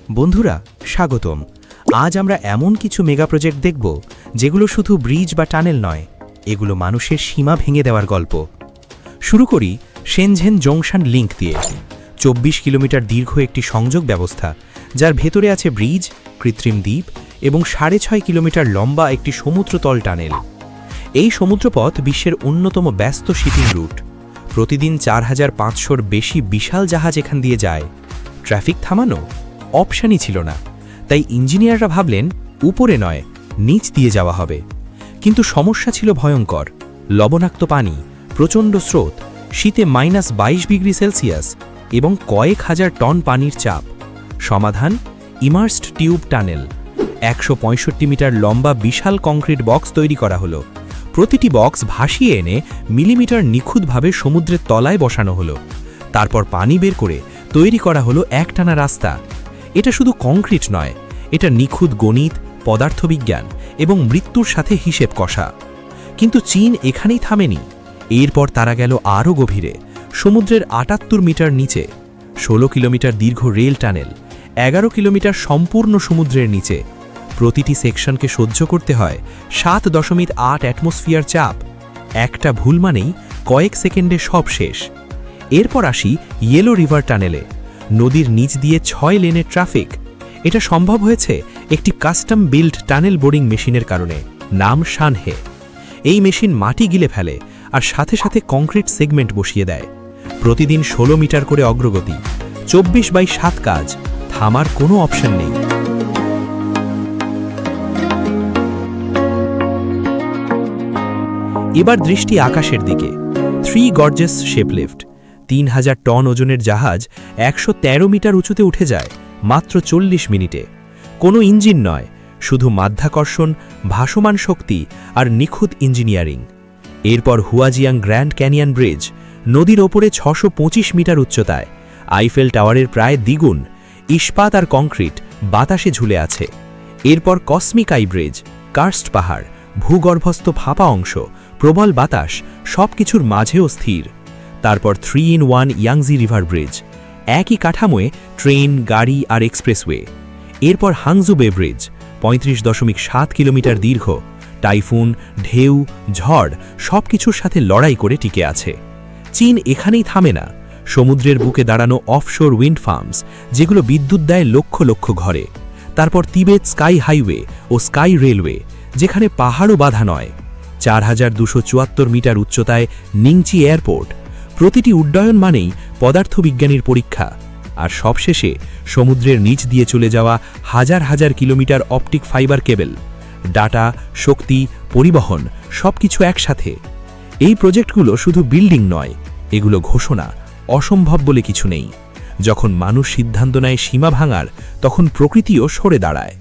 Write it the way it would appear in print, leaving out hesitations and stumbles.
বন্ধুরা স্বাগতম। আজ আমরা এমন কিছু মেগা প্রজেক্ট দেখব যেগুলো শুধু ব্রিজ বা টানেল নয়, এগুলো মানুষের সীমা ভেঙে দেওয়ার গল্প। শুরু করি শেনঝেন জংশন লিংক দিয়ে। ২৪ কিলোমিটার দীর্ঘ একটি সংযোগ ব্যবস্থা, যার ভেতরে আছে ব্রিজ, কৃত্রিম দ্বীপ এবং ৬.৫ কিলোমিটার লম্বা একটি সমুদ্রতল টানেল। এই সমুদ্রপথ বিশ্বের অন্যতম ব্যস্ত শিপিং রুট। প্রতিদিন ৪৫০০-র বেশি বিশাল জাহাজ এখান দিয়ে যায়। ট্রাফিক থামানো অপশানই ছিল না, তাই ইঞ্জিনিয়াররা ভাবলেন উপরে নয়, নিচ দিয়ে যাওয়া হবে। কিন্তু সমস্যা ছিল ভয়ঙ্কর। লবণাক্ত পানি, প্রচণ্ড স্রোত, শীতে -২২ ডিগ্রি সেলসিয়াস এবং কয়েক হাজার টন পানির চাপ। সমাধান ইমার্সড টিউব টানেল। ১৬৫ মিটার লম্বা বিশাল কংক্রিট বক্স তৈরি করা হলো। প্রতিটি বক্স ভাসিয়ে এনে মিলিমিটার নিখুঁতভাবে সমুদ্রের তলায় বসানো হলো। তারপর পানি বের করে তৈরি করা হলো একটানা রাস্তা। এটা শুধু কংক্রিট নয়, এটা নিখুঁত গণিত, পদার্থবিজ্ঞান এবং মৃত্যুর সাথে হিসেব কষা। কিন্তু চীন এখানেই থামেনি। এরপর তারা গেল আরও গভীরে, সমুদ্রের ৭৮ মিটার নিচে। ১৬ কিলোমিটার দীর্ঘ রেল টানেল, ১১ কিলোমিটার সম্পূর্ণ সমুদ্রের নিচে। প্রতিটি সেকশনকে সহ্য করতে হয় ৭.৮ অ্যাটমসফিয়ার চাপ। একটা ভুল মানেই কয়েক সেকেন্ডে সব শেষ। এরপর আসি ইয়েলো রিভার টানেলে। নদীর নিচ দিয়ে ৬ লেনের ট্রাফিক। এটা সম্ভব হয়েছে একটি কাস্টম বিল্ড টানেল বোরিং মেশিনের কারণে, নাম শানহে। এই মেশিন মাটি গিলে ফেলে আর সাথে সাথে কংক্রিট সেগমেন্ট বসিয়ে দেয়। প্রতিদিন ১৬ মিটার করে অগ্রগতি, ২৪/৭ কাজ, থামার কোনো অপশন নেই। এবার দৃষ্টি আকাশের দিকে। 3 গর্জেস শেপলিফট। ৩,০০০ টন ওজনের জাহাজ ১১৩ মিটার উঁচুতে উঠে যায় মাত্র ৪০ মিনিটে। কোনো ইঞ্জিন নয়, শুধু মাধ্যাকর্ষণ, ভাসমান শক্তি আর নিখুঁত ইঞ্জিনিয়ারিং। এরপর হুয়াজিয়াং গ্র্যান্ড ক্যানিয়ন ব্রিজ, নদীর ওপরে ৬২৫ মিটার উচ্চতায়, আইফেল টাওয়ারের প্রায় দ্বিগুণ। ইস্পাত আর কংক্রিট বাতাসে ঝুলে আছে। এরপর কসমিক আই ব্রিজ, কার্স্ট পাহাড়, ভূগর্ভস্থ ফাঁপা অংশ, প্রবল বাতাস, সব কিছুর মাঝেও স্থির। তারপর 3-in-1 ইয়াংজি রিভার ব্রিজ, একই কাঠামোয় ট্রেন, গাড়ি আর এক্সপ্রেসওয়ে। এরপর হাংজু বে ব্রিজ, ৩৫.৭ কিলোমিটার দীর্ঘ। টাইফুন, ঢেউ, ঝড় সব কিছুর সাথে লড়াই করে টিকে আছে। চীন এখানেই থামে না। সমুদ্রের বুকে দাঁড়ানো অফশোর উইন্ড ফার্মস, যেগুলো বিদ্যুৎ দেয় লক্ষ লক্ষ ঘরে। তারপর তিবেত স্কাই হাইওয়ে ও স্কাই রেলওয়ে, যেখানে পাহাড়ও বাধা নয়। ৪,২৭৪ মিটার উচ্চতায় নিংচি এয়ারপোর্ট। প্রতিটি উড্ডয়ন মানেই পদার্থবিজ্ঞানীর পরীক্ষা। আর সবশেষে সমুদ্রের নিচ দিয়ে চলে যাওয়া হাজার হাজার kilometre optic fibre cable. Data, শক্তি, পরিবহন সবকিছু একসাথে। এই প্রজেক্টগুলো শুধু বিল্ডিং নয়, এগুলো ঘোষণা। অসম্ভব বলে কিছু নেই। যখন মানুষ সিদ্ধান্ত নেয় সীমা ভাঙার, তখন প্রকৃতিও সরে দাঁড়ায়।